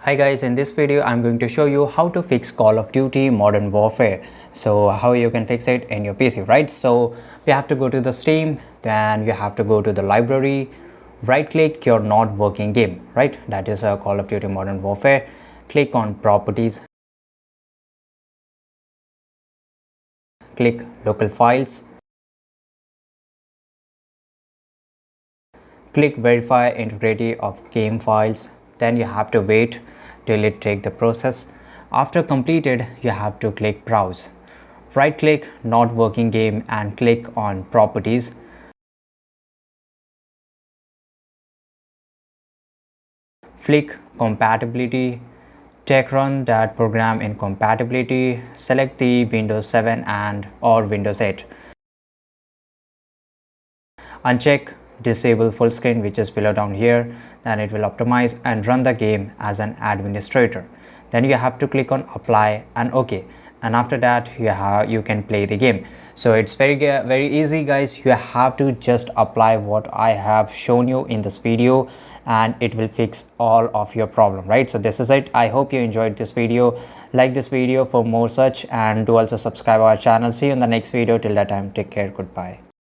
Hi guys, in this video I'm going to show you how to fix Call of Duty Modern Warfare. So how you can fix it in your PC, right? So we have to go to the Steam, then you have to go to the library, right click your not working game, right? That is Call of Duty Modern Warfare. Click on properties, click local files, click verify integrity of game files. Then you have to wait till it take the process. After completed, you have to click browse. Right click not working game and click on properties. Click compatibility. Check run that program in compatibility. Select the Windows 7 and or Windows 8. Uncheck disable full screen, which is below down here. Then it will optimize and run the game as an administrator. Then you have to click on apply and OK, and after that you can play the game. So it's very easy guys. You have to just apply what I have shown you in this video and it will fix all of your problem, right? So this is it. I hope you enjoyed this video. Like this video for more such, and do also subscribe our channel. See you in the next video. Till that time, take care. Goodbye.